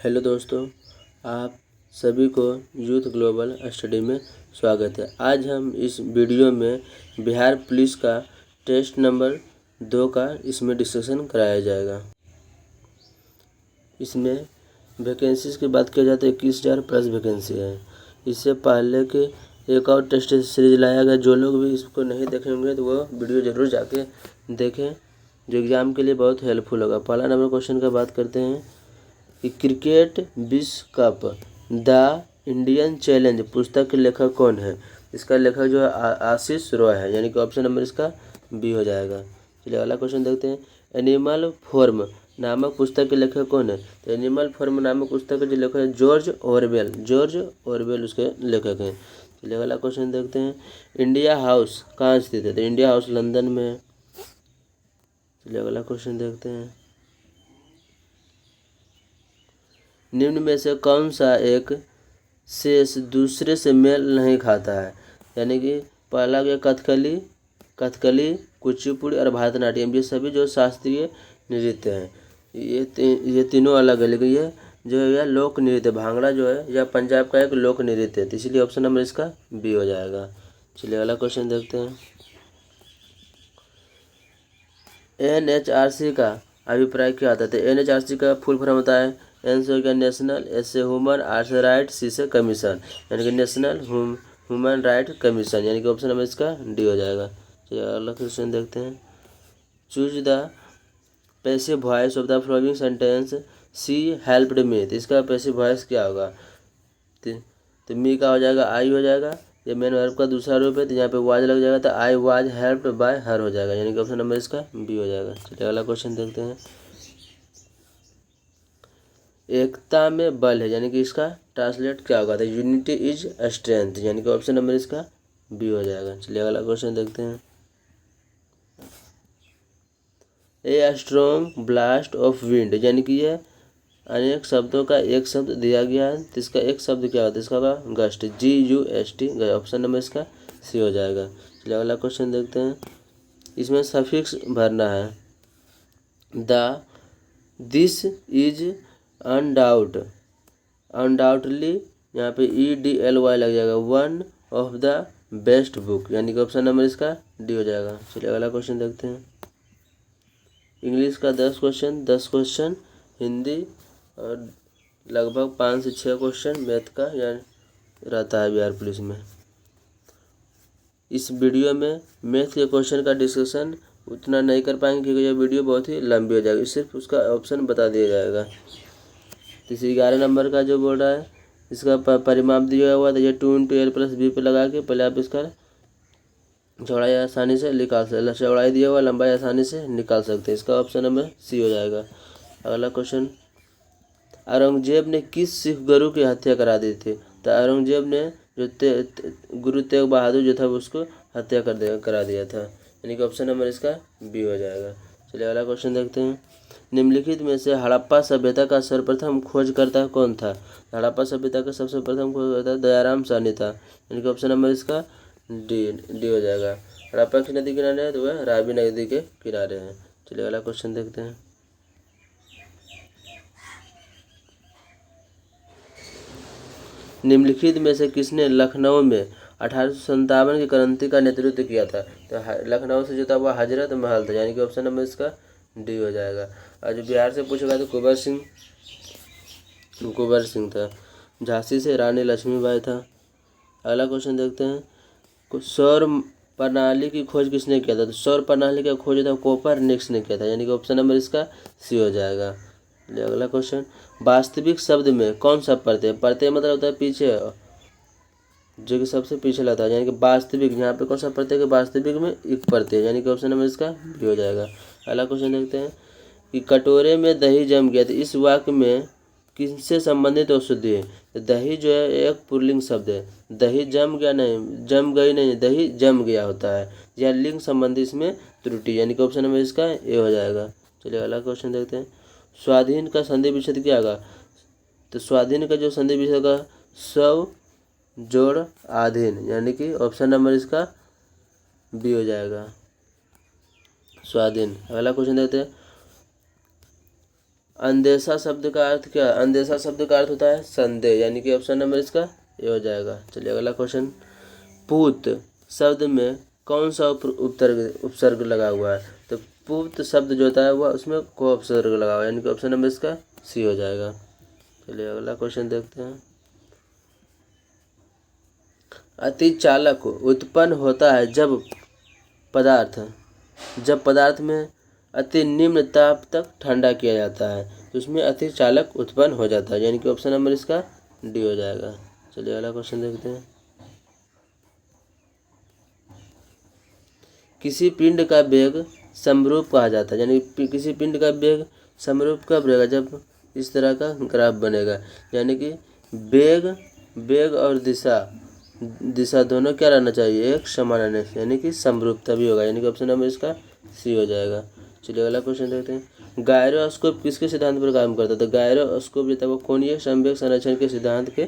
Hello दोस्तों, आप सभी को यूथ ग्लोबल स्टडी में स्वागत है। आज हम इस वीडियो में बिहार पुलिस का टेस्ट नंबर 2 का इसमें डिस्कशन कराया जाएगा। इसमें वैकेंसीज की बात की जाए तो 21,000 प्लस वैकेंसी है। इससे पहले के एक और टेस्ट सीरीज लाया गया। जो लोग भी इसको नहीं देखे होंगे तो वो वीडियो ज़रूर जाके देखें, जो एग्ज़ाम के लिए बहुत हेल्पफुल होगा। पहला नंबर क्वेश्चन का बात करते हैं कि क्रिकेट विश्व कप द इंडियन चैलेंज पुस्तक के लेखक कौन है। इसका लेखक जो है आशीष रॉय है, यानी कि ऑप्शन नंबर इसका बी हो जाएगा। चलिए अगला क्वेश्चन देखते हैं। एनिमल फॉर्म नामक पुस्तक के लेखक कौन है। तो एनिमल फॉर्म नामक पुस्तक के जो लेखक है जॉर्ज ऑरवेल उसके लेखक हैं। चलिए अगला क्वेश्चन देखते हैं। इंडिया हाउस कहाँ स्थित है। तो इंडिया हाउस लंदन में है। चलिए अगला क्वेश्चन देखते हैं। निम्न में से कौन सा एक शेष दूसरे से मेल नहीं खाता है। यानी कि पहला गया कथकली, कुचिपुड़ी और भरतनाट्यम। ये सभी जो शास्त्रीय नृत्य हैं, ये तीनों अलग है, लेकिन ये जो है यह लोक नृत्य। भांगड़ा जो है यह पंजाब का एक लोक नृत्य है, तो इसलिए ऑप्शन नंबर इसका बी हो जाएगा। चलिए अगला क्वेश्चन देखते हैं। NHRC का अभिप्राय क्या आता है। तो NHRC का फुल फॉर्म होता है एन से हो गया नेशनल, एस से ह्यूमन, आर से राइट, सी से कमीशन, यानी कि नेशनल ह्यूमन राइट कमीशन, यानी कि ऑप्शन नंबर इसका डी हो जाएगा। चलिए अगला क्वेश्चन देखते हैं। Choose the passive voice of the following sentence she helped me. तो इसका पैसिव वॉइस क्या होगा। तो मी का हो जाएगा आई हो जाएगा। ये मेन वर्ब का दूसरा रूप है, तो यहाँ पे वाज लग जाएगा, तो आई वाज हेल्प्ड बाय हर हो जाएगा, यानी कि ऑप्शन नंबर इसका बी हो जाएगा। चलिए अगला क्वेश्चन देखते हैं। एकता में बल है, यानी कि इसका ट्रांसलेट क्या होगा। तो यूनिटी इज स्ट्रेंथ, यानी कि ऑप्शन नंबर इसका बी हो जाएगा। चलिए अगला क्वेश्चन देखते हैं। A strong blast of wind, यानी कि यह अनेक शब्दों का एक शब्द दिया गया है, तो इसका एक शब्द क्या होता है। इसका होगा गस्ट, GUST, ऑप्शन नंबर इसका सी हो जाएगा। चलिए अगला क्वेश्चन देखते हैं। इसमें सफिक्स भरना है। द दिस इज अनडाउटली, यहाँ पे EDLY लग जाएगा, one of the best book, यानी कि ऑप्शन नंबर इसका डी हो जाएगा। चलिए अगला क्वेश्चन देखते हैं। इंग्लिश का 10 क्वेश्चन, हिंदी और लगभग 5 से 6 क्वेश्चन मैथ का यानी रहता है बिहार पुलिस में। इस वीडियो में मैथ के क्वेश्चन का डिस्कशन उतना नहीं कर पाएंगे, क्योंकि यह वीडियो बहुत ही लंबी हो जाएगी। सिर्फ उसका ऑप्शन बता दिया जाएगा। तो इस 11 नंबर का जो बोल रहा है, इसका परिमाप दिया हुआ था। ये 2 × L + B पे लगा के पहले आप इसका चौड़ाई आसानी से निकाल सकते, चौड़ाई दिया हुआ लंबाई आसानी से निकाल सकते हैं। इसका ऑप्शन नंबर सी हो जाएगा। अगला क्वेश्चन। औरंगजेब ने किस सिख गुरु की हत्या करा दी थी। तो औरंगजेब ने जो गुरु तेग बहादुर जो था उसको हत्या करा दिया था, यानी कि ऑप्शन नंबर इसका बी हो जाएगा। चलिए अगला क्वेश्चन देखते हैं। निम्नलिखित में से हड़प्पा सभ्यता का सर्वप्रथम खोजकर्ता कौन था। हड़प्पा सभ्यता का सबसे प्रथम खोजकर्ता दयाराम साहनी था, यानी कि ऑप्शन नंबर इसका डी हो जाएगा। हड़प्पा की नदी किनारे है तो वह रावी नदी के किनारे हैं। चलिए अगला क्वेश्चन देखते हैं। निम्नलिखित में से किसने लखनऊ में 1857 की क्रांति का नेतृत्व किया था। तो लखनऊ से जो था वह हजरत महल था, यानी कि ऑप्शन नंबर इसका डी हो जाएगा। और जो बिहार से पूछेगा तो कुंवर सिंह था। झांसी से रानी लक्ष्मीबाई था। अगला क्वेश्चन देखते हैं। सौर प्रणाली की खोज किसने किया था। तो सौर प्रणाली का खोज था कोपरनिकस ने किया था, यानी कि ऑप्शन नंबर इसका सी हो जाएगा। अगला क्वेश्चन। वास्तविक शब्द में कौन सा प्रत्यय, प्रत्यय मतलब होता है पीछे, जो कि सबसे पीछे लगता है, यानी कि वास्तविक, यहाँ पे कौन सा प्रत्यय है। वास्तविक में एक प्रत्यय, यानी कि ऑप्शन नंबर इसका बी हो जाएगा। अगला क्वेश्चन देखते हैं कि कटोरे में दही जम गया, तो इस वाक्य में किससे संबंधित औषधि है। तो दही जो है एक पुल्लिंग शब्द है। दही जम गया नहीं, जम गई नहीं, दही जम गया होता है। यह लिंग संबंधी इसमें त्रुटि, यानी कि ऑप्शन नंबर इसका ए हो जाएगा। चलिए अगला क्वेश्चन देखते हैं। स्वाधीन का संधि विच्छेद क्या होगा। तो स्वाधीन का जो संधि विच्छेद होगा स्व जोड़ आधीन, यानी कि ऑप्शन नंबर इसका बी हो जाएगा, स्वाधीन। अगला क्वेश्चन देखते हैं। अंदेशा शब्द का अर्थ क्या? अंदेशा शब्द का अर्थ होता है संदेह, यानी कि ऑप्शन नंबर इसका ये हो जाएगा। चलिए अगला क्वेश्चन। पूत शब्द में कौन सा उपसर्ग लगा हुआ है? तो पूत शब्द जो होता है वह उसमें को उपसर्ग लगा हुआ है, यानी कि ऑप्शन नंबर इसका सी हो जाएगा। चलिए अगला क्वेश्चन देखते हैं। अतिचालक उत्पन्न होता है जब पदार्थ में अति निम्न ताप तक ठंडा किया जाता है, तो उसमें अतिचालक उत्पन्न हो जाता है, यानी कि ऑप्शन नंबर इसका डी हो जाएगा। चलिए अगला क्वेश्चन देखते हैं। किसी पिंड का वेग समरूप कहा जाता है, यानी किसी पिंड का वेग समरूप कब रहेगा? जब इस तरह का ग्राफ बनेगा, यानी कि वेग और दिशा दोनों क्या रहना चाहिए? एक समान रहने से, यानी कि समरूप तभी होगा, यानी कि ऑप्शन नंबर इसका सी हो जाएगा। चलिए अगला क्वेश्चन देखते हैं। गायरोस्कोप किसके सिद्धांत पर काम करता है? तो गायरोस्कोप जो था वो कोणीय संवेग संरक्षण के सिद्धांत के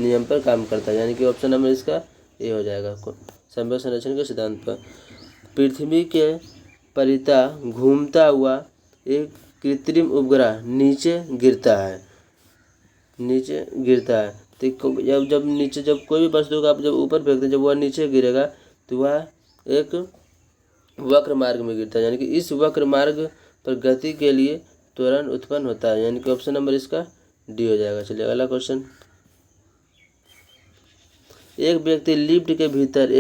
नियम पर काम करता है, यानी कि ऑप्शन नंबर इसका ए हो जाएगा, संवेग संरक्षण के सिद्धांत पर। पृथ्वी के परितः घूमता हुआ एक कृत्रिम उपग्रह नीचे गिरता है, तो जब कोई भी वस्तु का आप जब ऊपर फेंकते हैं, जब वह नीचे गिरेगा तो वह एक वक्र मार्ग में गिरता है, यानी कि इस वक्र मार्ग पर गति के लिए त्वरण उत्पन्न होता है, यानी कि ऑप्शन नंबर इसका डी हो जाएगा। चलिए अगला क्वेश्चन। एक व्यक्ति लिफ्ट के भीतर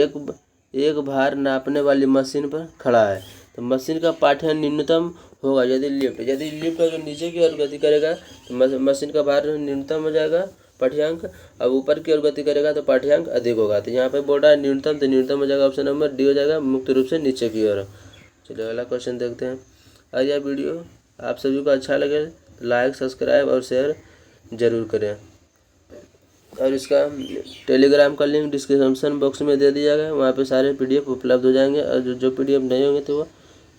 एक भार नापने वाली मशीन पर खड़ा है, तो मशीन का पाठ्यांक न्यूनतम होगा यदि लिफ्ट अगर नीचे की ओर गति करेगा तो मशीन का भार न्यूनतम हो जाएगा पाठ्यांक, अब ऊपर की ओर गति करेगा तो पाठ्यांक अधिक होगा। तो यहाँ पे बोल रहा है न्यूनतम, तो न्यूनतम हो जाएगा ऑप्शन नंबर डी हो जाएगा, मुक्त रूप से नीचे की ओर। चलिए अगला क्वेश्चन देखते हैं। अगर यह वीडियो आप सभी को अच्छा लगे तो लाइक, सब्सक्राइब और शेयर जरूर करें, और इसका टेलीग्राम का लिंक डिस्क्रिप्शन बॉक्स में दे दिया गया है, वहाँ पे सारे PDF उपलब्ध हो जाएंगे, और जो PDF नहीं होंगे तो वो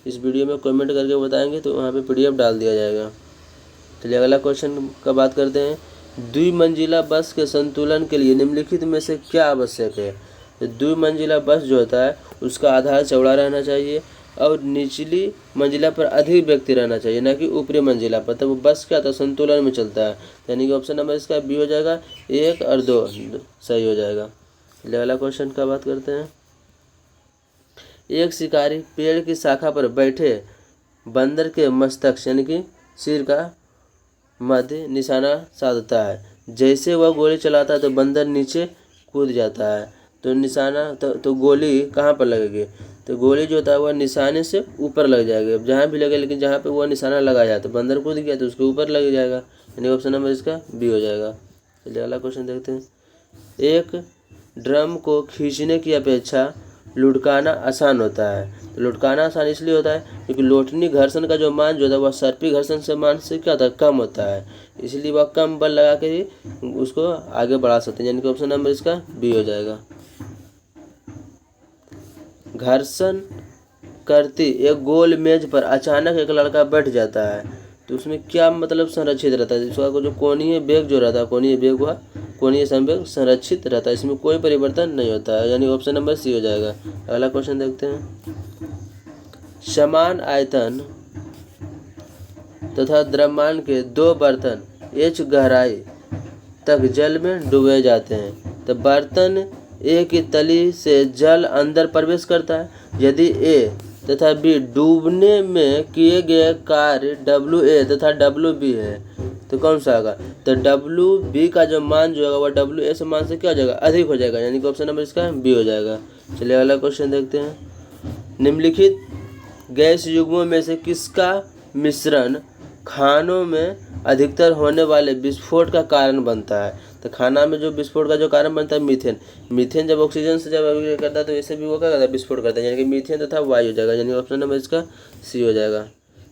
इस वीडियो में कमेंट करके बताएंगे तो वहाँ पे PDF डाल दिया जाएगा। चलिए अगला क्वेश्चन का बात करते हैं। द्विमंजिला बस के संतुलन के लिए निम्नलिखित में से क्या आवश्यक है? तो द्विमंजिला बस जो होता है उसका आधार चौड़ा रहना चाहिए और निचली मंजिला पर अधिक व्यक्ति रहना चाहिए, ना कि ऊपरी मंजिला पर, तब वो बस क्या था संतुलन में चलता है, यानी कि ऑप्शन नंबर इसका बी हो जाएगा, 1 और 2 सही हो जाएगा। अगला क्वेश्चन का बात करते हैं। एक शिकारी पेड़ की शाखा पर बैठे बंदर के मस्तक यानी कि सिर का मध्य निशाना साधता है, जैसे वह गोली चलाता है तो बंदर नीचे कूद जाता है, तो निशाना तो गोली कहाँ पर लगेगी? तो गोली जो होता है वह निशाने से ऊपर लग जाएगी, अब जहाँ भी लगे, लेकिन जहाँ पे वह निशाना लगाया तो बंदर कूद गया तो उसके ऊपर लग जाएगा, यानी ऑप्शन नंबर इसका बी हो जाएगा। चलिए अगला क्वेश्चन देखते हैं। एक ड्रम को खींचने की अपेक्षा लुढ़काना आसान होता है, तो लुढ़काना आसान इसलिए होता है क्योंकि लोटनी घर्षण का जो मान जो होता है वह सर्पी घर्षण से मान से क्या होता है? कम होता है, इसलिए वह कम बल लगा के ही उसको आगे बढ़ा सकते हैं, यानी कि ऑप्शन नंबर इसका बी हो जाएगा। घर्षण करती एक गोल मेज पर अचानक एक लड़का बैठ जाता है, तो उसमें क्या मतलब संरक्षित रहता है? इसका जो कोणीय वेग जो रहता है, कोणीय वेग व कोणीय संवेग संरक्षित रहता है, इसमें कोई परिवर्तन नहीं होता है, यानी ऑप्शन नंबर सी हो जाएगा। अगला क्वेश्चन देखते हैं। समान आयतन तथा द्रव्यमान के 2 बर्तन h गहराई तक जल में डूबे जाते हैं, तो बर्तन ए की तली से जल अंदर प्रवेश करता है, यदि ए तथा बी डूबने में किए गए कार्य WA तथा WB है तो कौन सा होगा? तो WB का जो मान जो होगा वह WA से मान से क्या हो जाएगा? अधिक हो जाएगा, यानी कि ऑप्शन नंबर इसका बी हो जाएगा। चलिए अगला क्वेश्चन देखते हैं। निम्नलिखित गैस युग्मों में से किसका मिश्रण खानों में अधिकतर होने वाले विस्फोट का कारण बनता है? तो खाना में जो विस्फोट का जो कारण बनता है मीथेन जब ऑक्सीजन से जब अभिक्रिया करता है तो इससे भी वो क्या करता है? विस्फोट करता है, यानी कि मीथेन तथा वायु हो जाएगा, यानी ऑप्शन नंबर इसका सी हो जाएगा।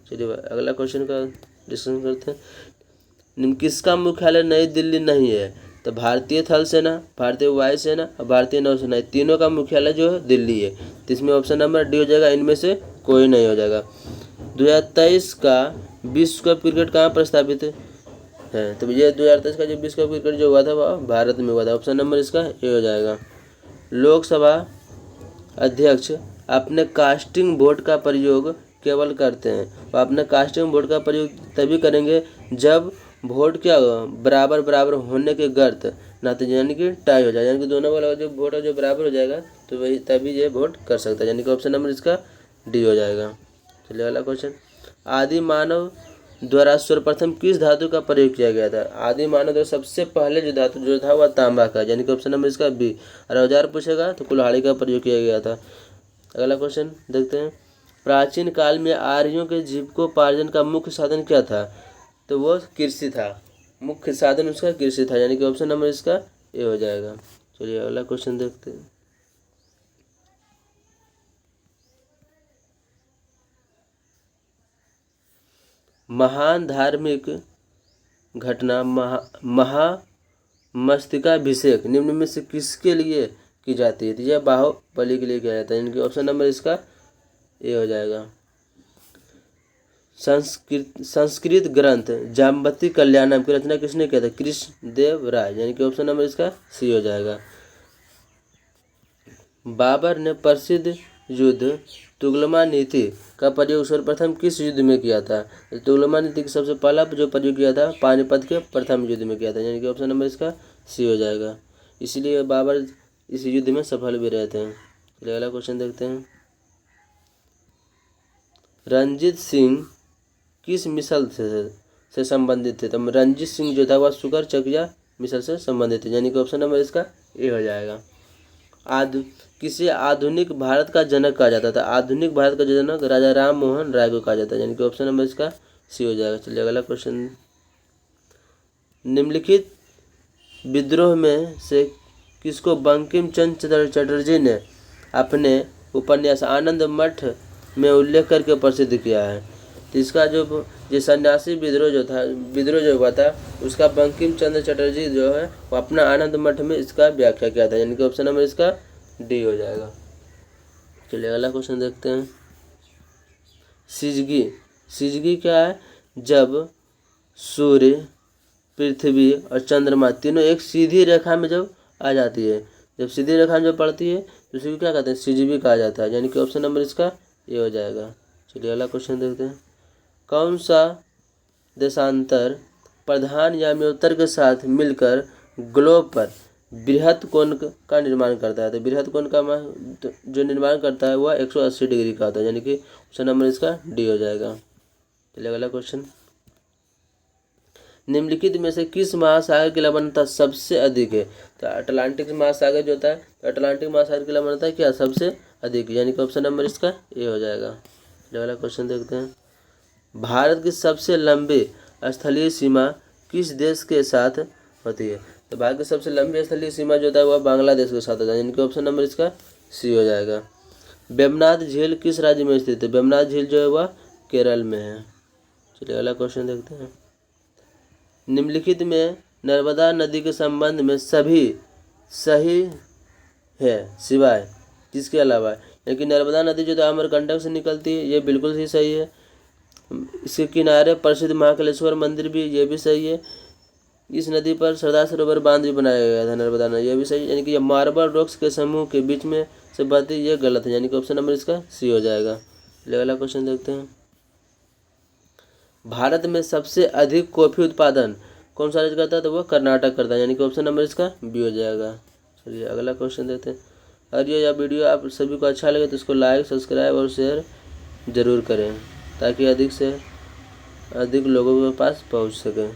चलिए अगला क्वेश्चन का डिस्कशन करते हैं। किसका मुख्यालय नई दिल्ली नहीं है? तो भारतीय थल सेना, भारतीय वायु सेना और भारतीय नौसेना, तीनों का मुख्यालय जो है दिल्ली है, तो इसमें ऑप्शन नंबर डी हो जाएगा, इनमें से कोई नहीं हो जाएगा। 2023 का विश्व कप क्रिकेट कहाँ प्रस्तावित है? तो ये 2023 का जो विश्व कप क्रिकेट जो हुआ था वह भारत में हुआ था, ऑप्शन नंबर इसका ए हो जाएगा। लोकसभा अध्यक्ष अपने कास्टिंग वोट का प्रयोग केवल करते हैं। वो अपने कास्टिंग वोट का प्रयोग तभी करेंगे जब वोट क्या बराबर बराबर होने के गर्त नतीजे यानी कि टाई हो जाए, यानी कि दोनों वाला जो वोट है जो बराबर हो जाएगा तो वही तभी ये वोट कर सकता है, यानी कि ऑप्शन नंबर इसका डी हो जाएगा। चलिए अगला क्वेश्चन, आदि मानव द्वारा सर्वप्रथम किस धातु का प्रयोग किया गया था? आदि मानव द्वारा सबसे पहले जो धातु जो था वह तांबा का, यानी कि ऑप्शन नंबर इसका बी। और औजार पूछेगा तो कुल्हाड़ी का प्रयोग किया गया था। अगला क्वेश्चन देखते हैं, प्राचीन काल में आर्यों के जीविकोपार्जन का मुख्य साधन क्या था? तो वो कृषि था, मुख्य साधन उसका कृषि था, यानी कि ऑप्शन नंबर इसका ए हो जाएगा। चलिए अगला क्वेश्चन देखते हैं, महान धार्मिक घटना महामस्तकाभिषेक निम्न में से किसके लिए की जाती है? तो यह बाहुबली के लिए किया जाता है, यानी कि ऑप्शन नंबर इसका ए हो जाएगा। संस्कृत ग्रंथ जाम्बती कल्याणम की रचना किसने किया था? कृष्णदेव राय, यानी कि ऑप्शन नंबर इसका सी हो जाएगा। बाबर ने प्रसिद्ध युद्ध तुगलमा नीति का प्रयोग सर्वप्रथम किस युद्ध में किया था? तुगलमा नीति का सबसे पहला जो प्रयोग किया था पानीपत के प्रथम युद्ध में किया था, यानी कि ऑप्शन नंबर इसका सी हो जाएगा। इसीलिए बाबर इस युद्ध में सफल भी रहते हैं। चलिए अगला क्वेश्चन देखते हैं, रंजीत सिंह किस मिसल से संबंधित थे? तो रंजीत सिंह जो था वह शुगर चकिया मिसल से संबंधित थे, यानी कि ऑप्शन नंबर इसका ए हो जाएगा। किसे आधुनिक भारत का जनक कहा जाता था? आधुनिक भारत का जनक राजा राम मोहन राय को कहा जाता है, यानी कि ऑप्शन नंबर इसका सी हो जाएगा। चलिए अगला क्वेश्चन, निम्नलिखित विद्रोह में से किसको बंकिम चंद्र चटर्जी ने अपने उपन्यास आनंद मठ में उल्लेख करके प्रसिद्ध किया है? तो इसका जो सन्यासी विद्रोह जो हुआ था उसका बंकिम चंद्र चटर्जी जो है वो अपना आनंद मठ में इसका व्याख्या किया था, यानी कि ऑप्शन नंबर इसका डी हो जाएगा। चलिए अगला क्वेश्चन देखते हैं, सिजगी क्या है? जब सूर्य पृथ्वी और चंद्रमा तीनों एक सीधी रेखा में जब आ जाती है, जब सीधी रेखा में जब पड़ती है तो उसी को क्या कहते हैं? सिजगी कहा जाता है, यानी कि ऑप्शन नंबर इसका ए हो जाएगा। चलिए अगला क्वेश्चन देखते हैं, कौन सा देशांतर प्रधान याम्योत्तर के साथ मिलकर ग्लोब पर बृहत कोण का निर्माण करता है? तो बृहत कोण का जो निर्माण करता है वह 180 डिग्री का होता है, यानी कि ऑप्शन नंबर इसका डी हो जाएगा। चलिए अगला क्वेश्चन, निम्नलिखित में से किस महासागर की लवणता सबसे अधिक है? तो अटलांटिक महासागर जो होता है तो अटलांटिक महासागर की लवणता क्या सबसे अधिक, यानी कि ऑप्शन नंबर इसका ए हो जाएगा। अगला क्वेश्चन देखते हैं, भारत की सबसे लंबी स्थलीय सीमा किस देश के साथ होती है? तो भारत की सबसे लंबी स्थलीय सीमा जो होता है वह बांग्लादेश के साथ होता है, यानी कि ऑप्शन नंबर इसका सी हो जाएगा। वेम्बनाथ झील किस राज्य में स्थित है? वेम्बनाथ झील जो है वह केरल में है। चलिए अगला क्वेश्चन देखते हैं, निम्नलिखित में नर्मदा नदी के संबंध में सभी सही है सिवाय किसके अलावा? लेकिन नर्मदा नदी जो है अमरकंटक से निकलती है, ये बिल्कुल ही सही है। इसके किनारे प्रसिद्ध महाकालेश्वर मंदिर भी, ये भी सही है। इस नदी पर सरदार सरोवर बांध भी बनाया गया था नर्मदा नदी, ये भी सही है। यानी कि ये मार्बल रॉक्स के समूह के बीच में से बहती, ये गलत है, यानी कि ऑप्शन नंबर इसका सी हो जाएगा। अगला क्वेश्चन देखते हैं, भारत में सबसे अधिक कॉफी उत्पादन कौन सा राज्य करता है? तो वह कर्नाटक करता है, यानी कि ऑप्शन नंबर इसका बी हो जाएगा। चलिए अगला क्वेश्चन देखते हैं, अगर यह वीडियो आप सभी को अच्छा लगे तो इसको लाइक सब्सक्राइब और शेयर ज़रूर करें ताकि अधिक से अधिक लोगों के पास पहुंच सके।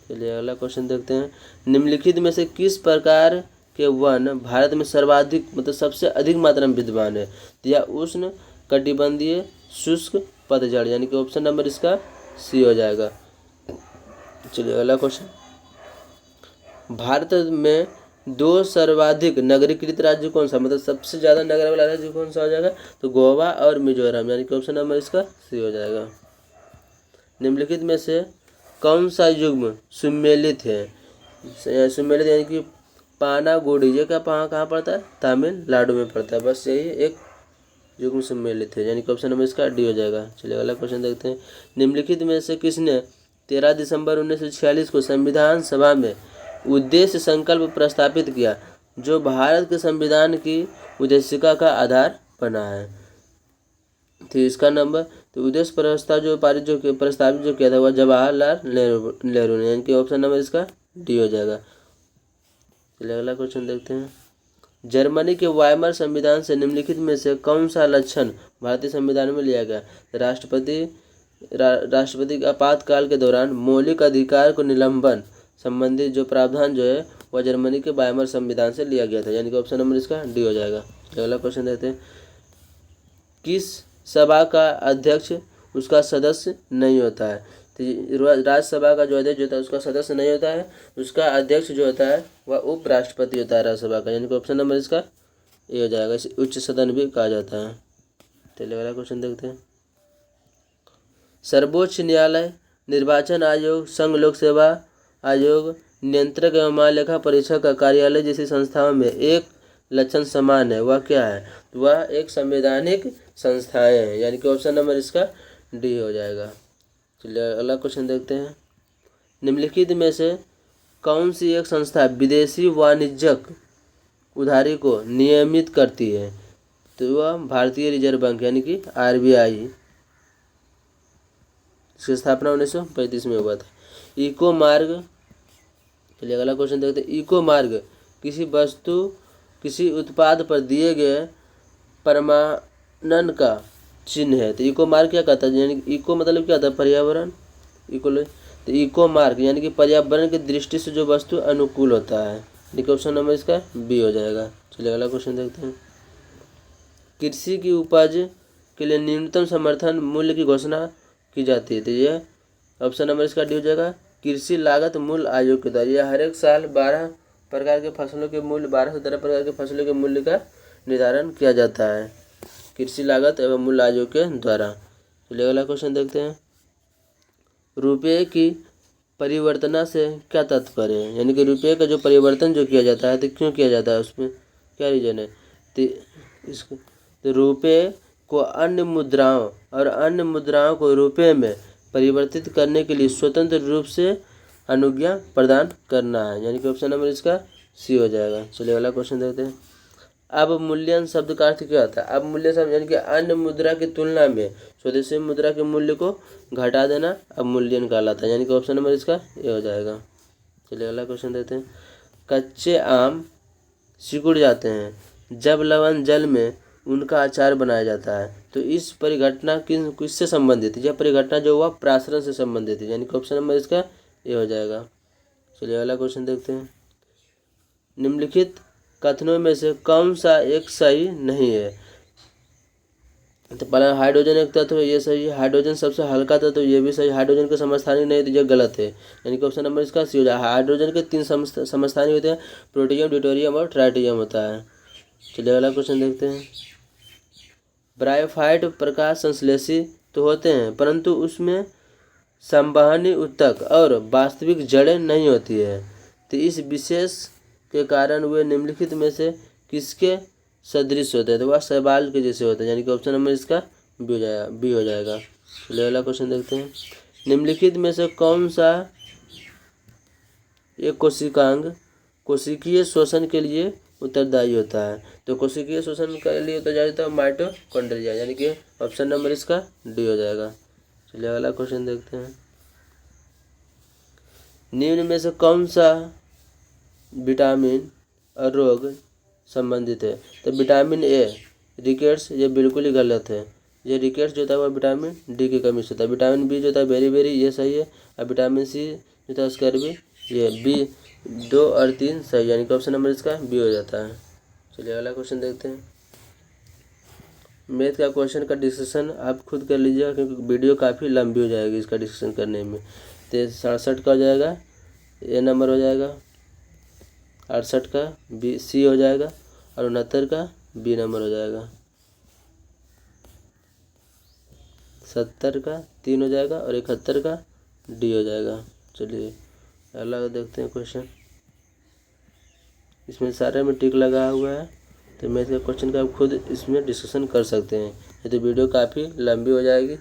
चलिए अगला क्वेश्चन देखते हैं, निम्नलिखित में से किस प्रकार के वन भारत में सर्वाधिक मतलब सबसे अधिक मात्रा में विद्यमान है? या उष्ण कटिबंधीय शुष्क पतझड़, यानी कि ऑप्शन नंबर इसका सी हो जाएगा। चलिए अगला क्वेश्चन, भारत में दो सर्वाधिक नगरीकृत राज्य कौन सा, मतलब सबसे ज़्यादा नगर वाला राज्य कौन सा हो जाएगा? तो गोवा और मिजोरम, यानी कि ऑप्शन नंबर इसका सी हो जाएगा। निम्नलिखित में से कौन सा युग्म सुमेलित है? सुमेलित यानी कि पानागुड़ी, ये क्या कहाँ पड़ता है? तमिलनाडु में पड़ता है, बस यही एक युग्म सुमेलित है, यानी कि ऑप्शन नंबर इसका डी हो जाएगा। चलिए अगला क्वेश्चन देखते हैं, निम्नलिखित में से किसने 13 दिसंबर 1946 को संविधान सभा में उद्देश्य संकल्प प्रस्तापित किया जो भारत के संविधान की उद्देशिका का आधार बना है? तो इसका नंबर, तो उद्देश्य प्रस्ताव जो पारित जो प्रस्तावित जो किया था वह जवाहरलाल नेहरू ने, यानी कि ऑप्शन नंबर इसका डी हो जाएगा। चलिए अगला क्वेश्चन देखते हैं। जर्मनी के वाइमर संविधान से निम्नलिखित में से कौन सा लक्षण भारतीय संविधान में लिया गया? राष्ट्रपति के आपातकाल के दौरान मौलिक अधिकार को निलंबन संबंधित जो प्रावधान जो है वह जर्मनी के वाइमर संविधान से लिया गया था, यानी कि ऑप्शन नंबर इसका डी हो जाएगा। अगला क्वेश्चन देखते हैं। किस सभा का अध्यक्ष उसका सदस्य नहीं होता है? तो राज्यसभा का जो अध्यक्ष होता है उसका सदस्य नहीं होता है, उसका अध्यक्ष जो होता है वह उपराष्ट्रपति होता है राज्यसभा का, यानी कि ऑप्शन नंबर इसका ए हो जाएगा। इसे उच्च सदन भी कहा जाता है। चलिए अगला क्वेश्चन देखते हैं। सर्वोच्च न्यायालय, निर्वाचन आयोग, संघ लोक सेवा आयोग, नियंत्रक एवं महालेखा परीक्षक का कार्यालय जैसी संस्थाओं में एक लक्षण समान है, वह क्या है? वह एक संवैधानिक संस्थाएं हैं, यानी कि ऑप्शन नंबर इसका डी हो जाएगा। चलिए अगला क्वेश्चन देखते हैं। निम्नलिखित में से कौन सी एक संस्था विदेशी वाणिज्यिक उधारी को नियमित करती है? तो वह भारतीय रिजर्व बैंक, यानी कि आरबीआई। इसकी स्थापना 1935 में हुआ था। इको मार्ग, चलिए अगला क्वेश्चन देखते हैं। इको मार्ग किसी वस्तु किसी उत्पाद पर दिए गए प्रमाणन का चिन्ह है। तो इको मार्क क्या कहता है? यानी इको मतलब क्या होता है? पर्यावरण। तो इको मार्क यानी कि पर्यावरण की दृष्टि से जो वस्तु अनुकूल होता है, यानी कि ऑप्शन नंबर इसका बी हो जाएगा। चलिए अगला क्वेश्चन देखते हैं। कृषि की उपज के लिए न्यूनतम समर्थन मूल्य की घोषणा की जाती है, तो यह ऑप्शन नंबर इसका डी हो जाएगा। कृषि लागत मूल्य आयोग के द्वारा यह हर एक साल 12 प्रकार के फसलों के मूल्य 12 से 13 प्रकार के फसलों के मूल्य का निर्धारण किया जाता है कृषि लागत एवं मूल्य आयोग के द्वारा। चलिए अगला क्वेश्चन देखते हैं। रुपये की परिवर्तना से क्या तात्पर्य है? यानी कि रुपये का जो परिवर्तन जो किया जाता है तो क्यों किया जाता है, उसमें क्या रीजन है? तो रुपये को अन्य मुद्राओं और अन्य मुद्राओं को रुपये में परिवर्तित करने के लिए स्वतंत्र रूप से अनुज्ञा प्रदान करना है, यानी कि ऑप्शन नंबर इसका सी हो जाएगा। चलिए अगला क्वेश्चन देखते हैं। अवमूल्यन शब्द का अर्थ क्या होता है? अवमूल्यन शब्द यानी कि अन्य मुद्रा की तुलना में स्वदेशी मुद्रा के मूल्य को घटा देना अवमूल्यन कहलाता है, यानी कि ऑप्शन नंबर इसका ए हो जाएगा। चलिए अगला क्वेश्चन देते हैं। कच्चे आम सिकुड़ जाते हैं जब लवण जल में उनका अचार बनाया जाता है, तो इस परिघटना किससे संबंधित है? यह परिघटना जो हुआ प्रासरण से संबंधित है, यानी कि ऑप्शन नंबर इसका ए हो जाएगा। चलिए अगला क्वेश्चन देखते हैं। निम्नलिखित कथनों में से कौन सा एक सही नहीं है? तो पहला हाइड्रोजन एक तत्व है, ये सही है। हाइड्रोजन सबसे हल्का तत्व तो ये भी सही। हाइड्रोजन के समस्थानिक नहीं तो ये गलत है, यानी कि ऑप्शन नंबर इसका सी हो जाएगा। हाइड्रोजन के 3 समस्थानिक होते हैं, प्रोटियम, ड्यूटेरियम और ट्राइटियम होता है। चलिए अगला क्वेश्चन देखते हैं। ब्रायोफाइट प्रकाश संश्लेषी तो होते हैं परंतु उसमें संवहनी ऊतक और वास्तविक जड़ें नहीं होती है, तो इस विशेष के कारण वे निम्नलिखित में से किसके सदृश होते हैं? तो वह शैवाल के जैसे होते हैं, यानी कि ऑप्शन नंबर इसका बी हो जाएगा। चलिए अगला क्वेश्चन देखते हैं। निम्नलिखित में से कौन सा एक कोशिकांग कोशिकीय शोषण के लिए उत्तरदायी होता है? तो कोशिकीय शोषण के लिए उत्तरदायी होता है माइटोकॉन्ड्रिया, यानी कि ऑप्शन नंबर इसका डी हो जाएगा। चलिए अगला क्वेश्चन देखते हैं। निम्न में से कौन सा विटामिन और रोग संबंधित है? तो विटामिन ए रिकेट्स ये बिल्कुल ही गलत है। ये रिकेट्स जो होता है वह विटामिन डी की कमी से होता है। विटामिन बी जो होता है बेरी ये सही है, और विटामिन सी जो होता है स्कर्वी ये बी 2 और 3 सही, यानी कि ऑप्शन नंबर इसका बी हो जाता है। चलिए अगला क्वेश्चन देखते हैं। मैथ का क्वेश्चन का डिस्कशन आप खुद कर लीजिएगा क्योंकि वीडियो काफ़ी लंबी हो जाएगी इसका डिस्कशन करने में। तो 67 का हो जाएगा ए नंबर हो जाएगा, 68 का बी सी हो जाएगा और 69 का बी नंबर हो जाएगा, 70 का 3 हो जाएगा और 71 का डी हो जाएगा। चलिए अगला देखते हैं क्वेश्चन। इसमें सारे में टिक लगा हुआ है, तो मैथ का क्वेश्चन का आप खुद इसमें डिस्कशन कर सकते हैं। ये तो वीडियो काफ़ी लंबी हो जाएगी,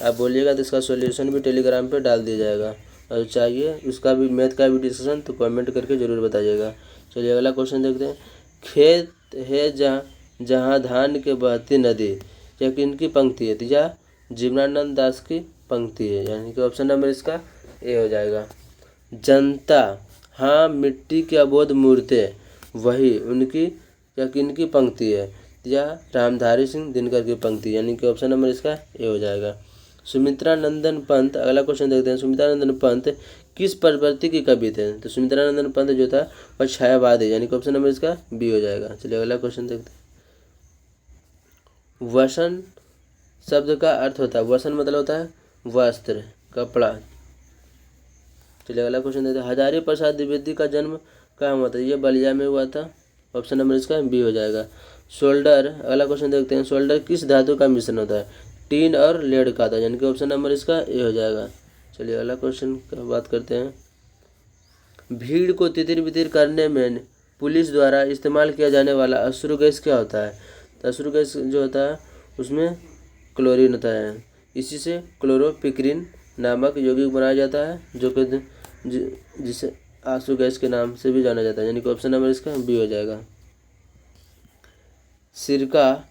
आप बोलिएगा तो इसका सॉल्यूशन भी टेलीग्राम पे डाल दिया जाएगा, और चाहिए उसका भी मैथ का भी डिस्कशन तो कमेंट करके ज़रूर बताइएगा। चलिए अगला क्वेश्चन देखते हैं। खेत है जहाँ धान के बहती नदी या किनकी पंक्ति है, तो यह जीवनानंद दास की पंक्ति है, यानी कि ऑप्शन नंबर इसका ए हो जाएगा। जनता हाँ मिट्टी की अबोध मूर्तें वही उनकी या किनकी पंक्ति है, या रामधारी सिंह दिनकर की पंक्ति, यानी कि ऑप्शन नंबर इसका ए हो जाएगा। सुमित्रा नंदन पंत, अगला क्वेश्चन देखते हैं। सुमित्रा नंदन पंत किस प्रवृत्ति की कवि थे, तो सुमित्रा नंदन पंत जो था वह छायावाद है, यानी कि ऑप्शन नंबर इसका बी हो जाएगा। चलिए अगला क्वेश्चन देखते हैं। वसन शब्द का अर्थ होता है, वसन मतलब होता है वस्त्र, कपड़ा। चलिए अगला क्वेश्चन देखते हैं। हजारी प्रसाद द्विवेदी का जन्म कहाँ हुआ था, ये बलिया में हुआ था, ऑप्शन नंबर इसका बी हो जाएगा। शोल्डर, अगला क्वेश्चन देखते हैं। शोल्डर किस धातु का मिश्रण होता है, टीन और लेड का था, यानी कि ऑप्शन नंबर इसका ए हो जाएगा। चलिए अगला क्वेश्चन का बात करते हैं। भीड़ को तितिर बितिर करने में पुलिस द्वारा इस्तेमाल किया जाने वाला अश्रु गैस क्या होता है, तो अश्रु गैस जो होता है उसमें क्लोरीन होता है, इसी से क्लोरोपिक्रिन नामक यौगिक बनाया जाता है, जो कि जिसे आंसू गैस के नाम से भी जाना जाता है, यानी कि ऑप्शन नंबर इसका बी हो जाएगा। सिरका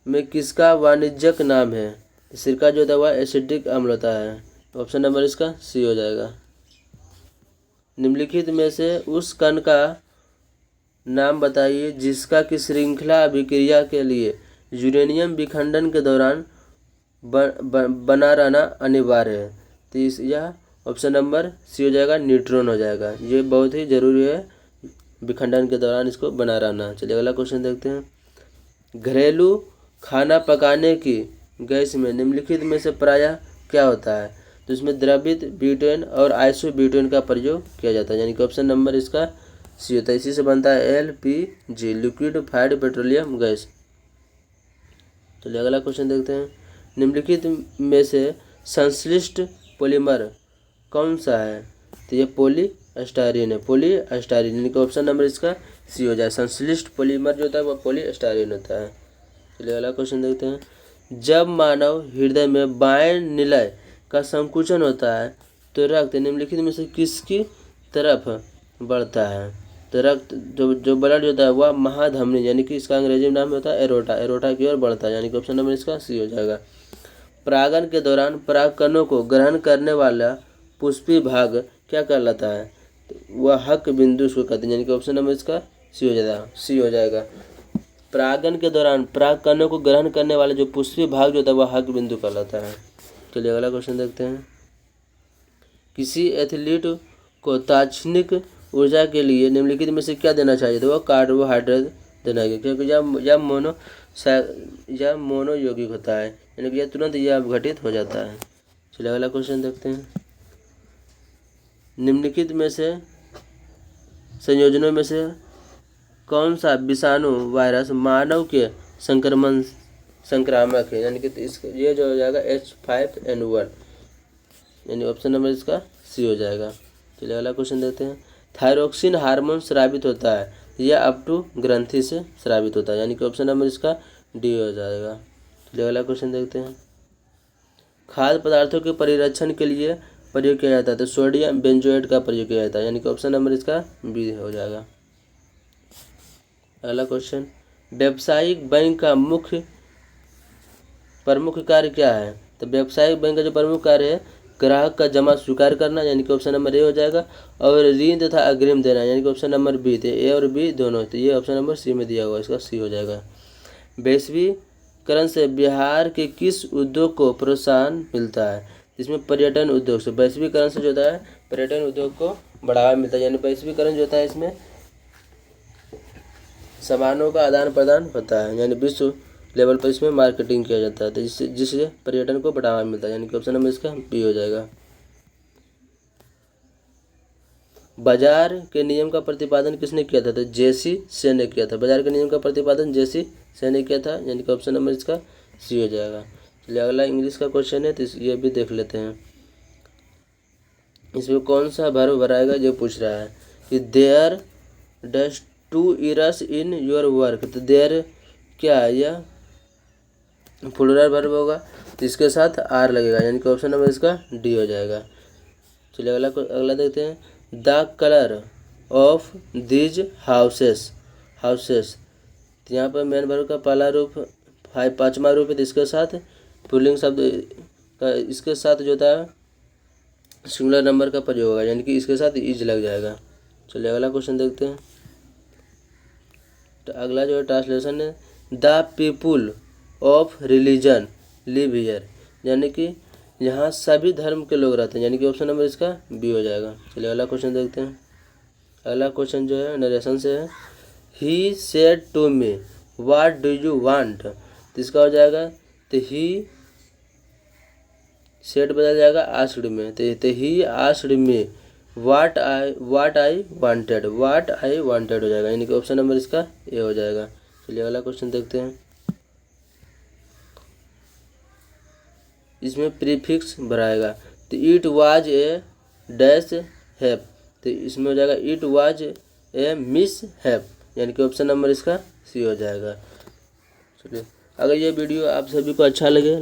में किसका वाणिज्यिक नाम है, सिरका जो होता है वह एसिडिक अम्ल होता है, ऑप्शन नंबर इसका सी हो जाएगा। निम्नलिखित में से उस कण का नाम बताइए जिसका की श्रृंखला अभिक्रिया के लिए यूरेनियम विखंडन के दौरान बना रहना अनिवार्य है, तो यह ऑप्शन नंबर सी हो जाएगा, न्यूट्रॉन हो जाएगा। ये बहुत ही जरूरी है विखंडन के दौरान इसको बना रहना। चलिए अगला क्वेश्चन देखते हैं। घरेलू खाना पकाने की गैस में निम्नलिखित में से प्रायः क्या होता है, तो इसमें द्रवित ब्यूटेन और आइसोब्यूटेन का प्रयोग किया जाता है, यानी कि ऑप्शन नंबर इसका सी होता है। इसी से बनता है LPG, लिक्विड पेट्रोलियम गैस। चलिए अगला क्वेश्चन देखते हैं। निम्नलिखित में से संश्लिष्ट पॉलीमर कौन सा है, तो ये पॉलीस्टायरीन है, पॉलीस्टायरीन, यानी कि ऑप्शन नंबर इसका सी हो जाए। संश्लिष्ट पॉलीमर जो होता है वह पॉलीस्टायरीन होता है। चलिए अगला क्वेश्चन देखते हैं। जब मानव हृदय में बाएं निलय का संकुचन होता है तो रक्त निम्नलिखित में से किसकी तरफ बढ़ता है, तो रक्त जो ब्लड होता है वह महाधमनी, यानी कि इसका अंग्रेजी में नाम होता है एरोटा की ओर बढ़ता है, यानी कि ऑप्शन नंबर इसका सी हो जाएगा। परागन के दौरान परागकणों को ग्रहण करने वाला पुष्पी भाग क्या कहलाता है, तो वह हक बिंदु उसको कहते हैं, यानी कि ऑप्शन नंबर इसका सी हो जाएगा। परागन के दौरान परागकणों को ग्रहण करने वाला जो पुष्पी भाग जो होता है वह हक बिंदु कहलाता है। चलिए अगला क्वेश्चन देखते हैं। किसी एथलीट को तात्क्षणिक ऊर्जा के लिए निम्नलिखित में से क्या देना चाहिए, तो वह कार्बोहाइड्रेट देना चाहिए, क्योंकि यह मोनो यौगिक होता है, यानी कि यह तुरंत यह अपघटित हो जाता है। चलिए अगला क्वेश्चन देखते हैं। निम्नलिखित में से संयोजनों में से कौन सा विषाणु वायरस मानव के संक्रामक है, यानी कि ये जो हो जाएगा H5N1, यानी ऑप्शन नंबर इसका सी हो जाएगा। चलिए अगला क्वेश्चन देखते हैं। थायरोक्सिन हार्मोन स्रावित होता है, यह अपटू ग्रंथि से स्रावित होता है, यानी कि ऑप्शन नंबर इसका डी हो जाएगा। चलिए अगला क्वेश्चन देखते हैं। खाद्य पदार्थों के परिरक्षण के लिए प्रयोग किया जाता है, तो सोडियम बेंजोएट का प्रयोग किया जाता है, यानी कि ऑप्शन नंबर इसका बी हो जाएगा। अगला क्वेश्चन। व्यावसायिक बैंक का प्रमुख कार्य क्या है, तो व्यावसायिक बैंक का जो प्रमुख कार्य है ग्राहक का जमा स्वीकार करना, यानी कि ऑप्शन नंबर ए हो जाएगा, और ऋण तथा अग्रिम देना, यानी कि ऑप्शन नंबर बी थे, ए और बी दोनों, तो ये ऑप्शन नंबर सी में दिया हुआ, इसका सी हो जाएगा। वैश्वीकरण से बिहार के किस उद्योग को प्रोत्साहन मिलता है, इसमें पर्यटन उद्योग से, वैश्वीकरण से जो होता है पर्यटन उद्योग को बढ़ावा मिलता है, यानी वैश्वीकरण जो होता है इसमें सामानों का आदान प्रदान होता है, यानी विश्व लेवल पर इसमें मार्केटिंग किया जाता है, तो जिससे पर्यटन को बढ़ावा मिलता है, यानी कि ऑप्शन नंबर इसका बी हो जाएगा। बाजार के नियम का प्रतिपादन किसने किया था, तो जेसी से ने किया था। बाजार के नियम का प्रतिपादन जेसी से ने किया था, यानी कि ऑप्शन नंबर इसका सी हो जाएगा। चलिए अगला इंग्लिश का क्वेश्चन है, तो ये भी देख लेते हैं। इसमें कौन सा वर्ब भराएगा जो पूछ रहा है कि there dust two years in your work, तो देयर क्या है, यह प्लूरल वर्ब होगा, तो इसके साथ आर लगेगा, यानी कि ऑप्शन नंबर इसका डी हो जाएगा। चलिए अगला देखते हैं। The colour of these houses, तो यहाँ पर मेन वर्ब का पहला रूप पाँचवा रूप है तो इसके साथ पुल्लिंग शब्द का इसके साथ जो होता है सिंगुलर नंबर का प्रयोग होगा, यानी कि इसके साथ इज लग जाएगा। चलिए अगला क्वेश्चन देखते हैं। तो अगला जो है ट्रांसलेशन है, the people of religion live here, यानी कि यहाँ सभी धर्म के लोग रहते हैं, यानी कि ऑप्शन नंबर इसका बी हो जाएगा। चलिए अगला क्वेश्चन देखते हैं। अगला क्वेश्चन जो है नरेशन से है, he said to me what do you want, तो इसका हो जाएगा तो ही सेड बदल जाएगा आस्क्ड में, तो he asked me what I wanted हो जाएगा, यानी कि ऑप्शन नंबर इसका ए हो जाएगा। चलिए अगला क्वेश्चन देखते हैं। इसमें प्रीफिक्स भराएगा, तो इट वाज ए डैश हैप, तो इसमें हो जाएगा इट वाज ए मिस हैप, यानी कि ऑप्शन नंबर इसका सी हो जाएगा। चलिए अगर ये वीडियो आप सभी को अच्छा लगे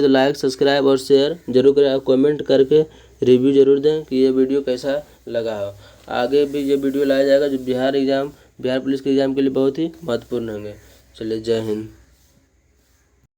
तो लाइक सब्सक्राइब और शेयर जरूर करें। आप कमेंट करके रिव्यू जरूर दें कि ये वीडियो कैसा लगा हो। आगे भी ये वीडियो लाया जाएगा जो बिहार पुलिस के एग्ज़ाम के लिए बहुत ही महत्वपूर्ण होंगे। चलिए जय हिंद।